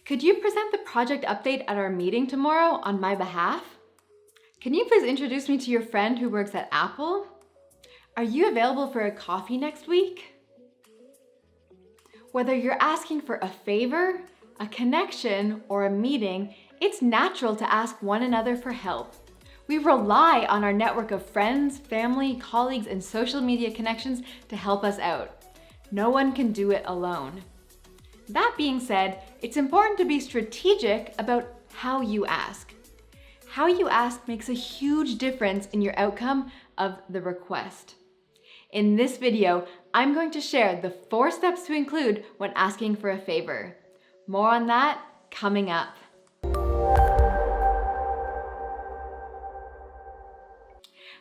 Could you present the project update at our meeting tomorrow on my behalf? Can you please introduce me to your friend who works at Apple? Are you available for a coffee next week? Whether you're asking for a favor, a connection, or a meeting, it's natural to ask one another for help. We rely on our network of friends, family, colleagues, and social media connections to help us out. No one can do it alone. That being said, it's important to be strategic about how you ask. How you ask makes a huge difference in your outcome of the request. In this video, I'm going to share the 4 steps to include when asking for a favor. More on that coming up.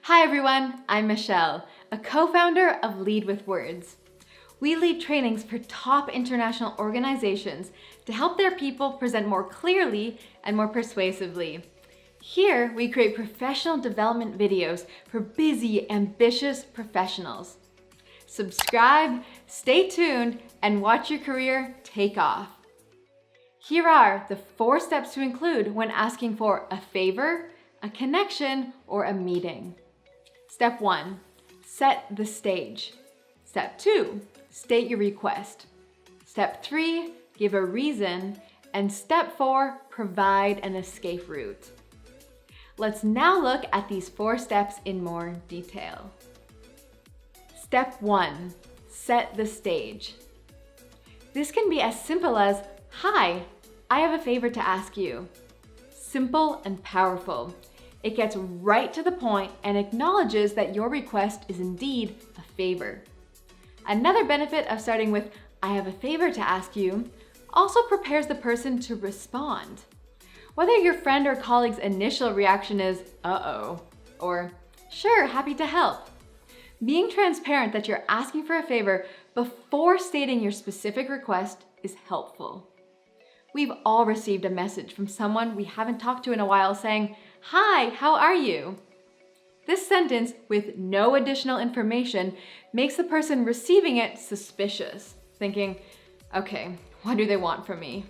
Hi everyone, I'm Michelle, a co-founder of Lead with Words. We lead trainings for top international organizations to help their people present more clearly and more persuasively. Here, we create professional development videos for busy, ambitious professionals. Subscribe, stay tuned, and watch your career take off. Here are the 4 steps to include when asking for a favor, a connection, or a meeting. Step 1, set the stage. Step 2, state your request. Step 3, give a reason. And step 4, provide an escape route. Let's now look at these 4 steps in more detail. Step 1, set the stage. This can be as simple as, "Hi, I have a favor to ask you." Simple and powerful. It gets right to the point and acknowledges that your request is indeed a favor. Another benefit of starting with, "I have a favor to ask you," also prepares the person to respond. Whether your friend or colleague's initial reaction is, "Uh-oh," or "Sure, happy to help." Being transparent that you're asking for a favor before stating your specific request is helpful. We've all received a message from someone we haven't talked to in a while saying, "Hi, how are you?" This sentence, with no additional information, makes the person receiving it suspicious, thinking, "Okay, what do they want from me?"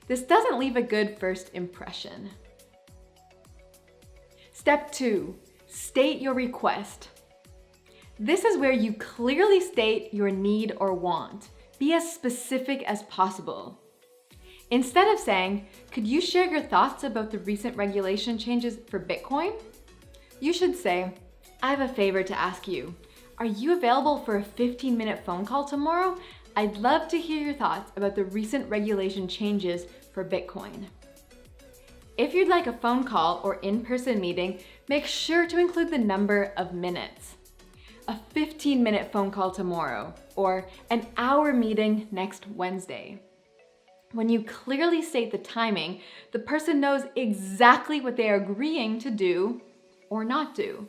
This doesn't leave a good first impression. Step 2, state your request. This is where you clearly state your need or want. Be as specific as possible. Instead of saying, "Could you share your thoughts about the recent regulation changes for Bitcoin?" You should say, "I have a favor to ask you. Are you available for a 15-minute phone call tomorrow? I'd love to hear your thoughts about the recent regulation changes for Bitcoin." If you'd like a phone call or in-person meeting, make sure to include the number of minutes. A 15-minute phone call tomorrow, or an hour meeting next Wednesday. When you clearly state the timing, the person knows exactly what they are agreeing to do or not do.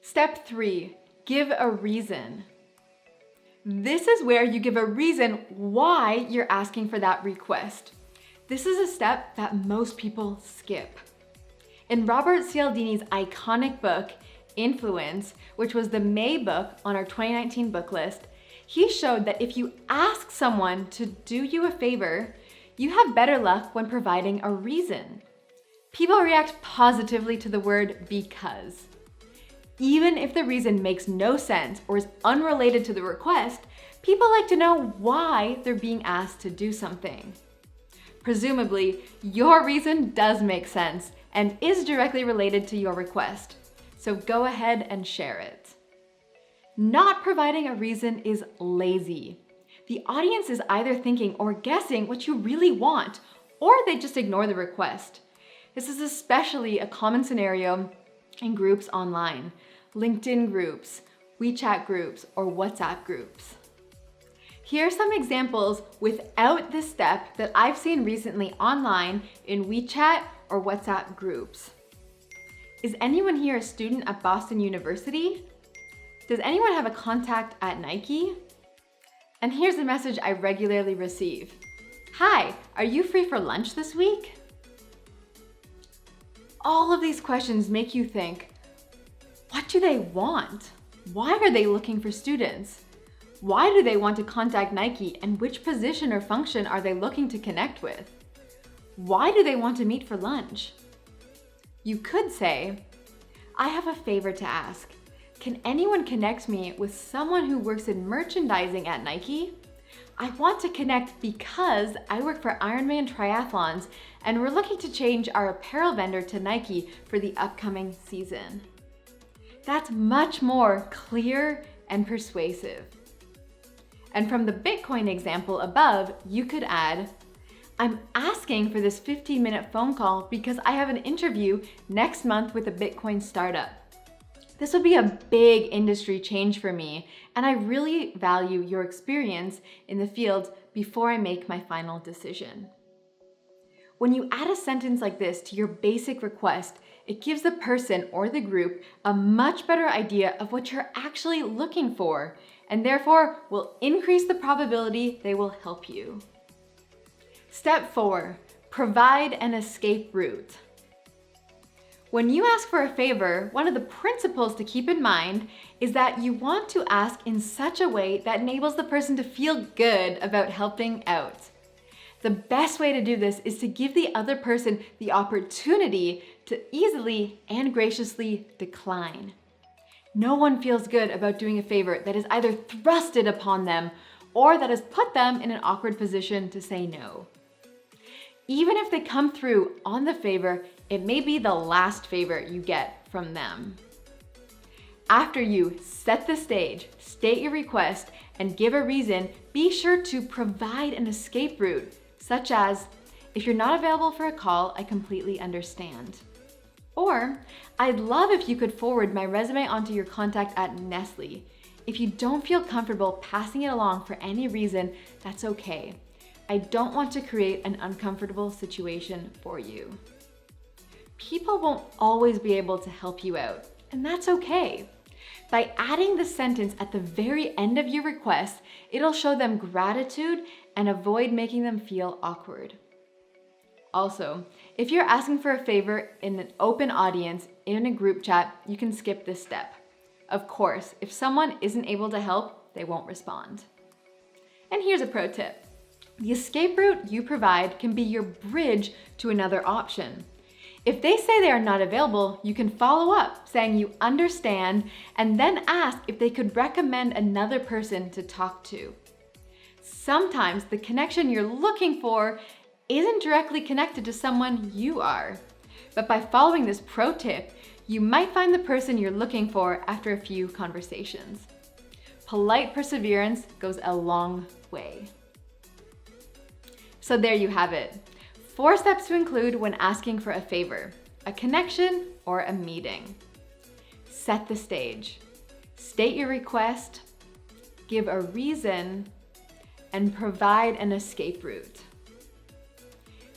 Step 3, give a reason. This is where you give a reason why you're asking for that request. This is a step that most people skip. In Robert Cialdini's iconic book, Influence, which was the May book on our 2019 book list, he showed that if you ask someone to do you a favor, you have better luck when providing a reason. People react positively to the word "because." Even if the reason makes no sense or is unrelated to the request, people like to know why they're being asked to do something. Presumably, your reason does make sense and is directly related to your request, so go ahead and share it. Not providing a reason is lazy. The audience is either thinking or guessing what you really want, or they just ignore the request. This is especially a common scenario in groups online, LinkedIn groups, WeChat groups, or WhatsApp groups. Here are some examples without this step that I've seen recently online in WeChat or WhatsApp groups. Is anyone here a student at Boston University? Does anyone have a contact at Nike? And here's a message I regularly receive. "Hi, are you free for lunch this week?" All of these questions make you think, what do they want? Why are they looking for students? Why do they want to contact Nike, and which position or function are they looking to connect with? Why do they want to meet for lunch? You could say, I have a favor to ask. Can anyone connect me with someone who works in merchandising at Nike? I want to connect because I work for Ironman Triathlons and we're looking to change our apparel vendor to Nike for the upcoming season. That's much more clear and persuasive. And from the Bitcoin example above, you could add, I'm asking for this 15-minute phone call because I have an interview next month with a Bitcoin startup. This would be a big industry change for me, and I really value your experience in the field before I make my final decision. When you add a sentence like this to your basic request, it gives the person or the group a much better idea of what you're actually looking for, and therefore will increase the probability they will help you. Step 4, provide an escape route. When you ask for a favor, one of the principles to keep in mind is that you want to ask in such a way that enables the person to feel good about helping out. The best way to do this is to give the other person the opportunity to easily and graciously decline. No one feels good about doing a favor that is either thrusted upon them or that has put them in an awkward position to say no. Even if they come through on the favor, it may be the last favor you get from them. After you set the stage, state your request, and give a reason, be sure to provide an escape route, such as, if you're not available for a call, I completely understand. Or, I'd love if you could forward my resume onto your contact at Nestle. If you don't feel comfortable passing it along for any reason, that's okay. I don't want to create an uncomfortable situation for you. People won't always be able to help you out, and that's okay. By adding the sentence at the very end of your request, it'll show them gratitude and avoid making them feel awkward. Also, if you're asking for a favor in an open audience in a group chat, you can skip this step. Of course, if someone isn't able to help, they won't respond. And here's a pro tip. The escape route you provide can be your bridge to another option. If they say they are not available, you can follow up saying you understand and then ask if they could recommend another person to talk to. Sometimes the connection you're looking for isn't directly connected to someone you are. But by following this pro tip, you might find the person you're looking for after a few conversations. Polite perseverance goes a long way. So there you have it. 4 steps to include when asking for a favor, a connection, or a meeting. Set the stage. State your request, give a reason, and provide an escape route.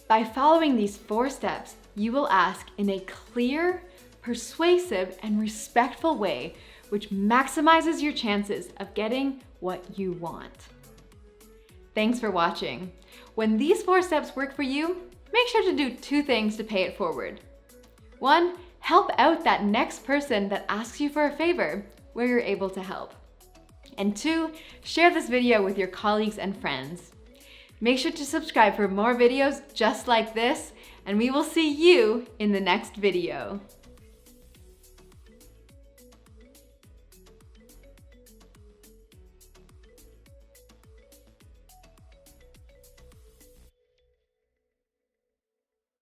By following these 4 steps, you will ask in a clear, persuasive, and respectful way, which maximizes your chances of getting what you want. Thanks for watching. When these 4 steps work for you, make sure to do 2 things to pay it forward. 1, help out that next person that asks you for a favor where you're able to help. And 2, share this video with your colleagues and friends. Make sure to subscribe for more videos just like this, and we will see you in the next video.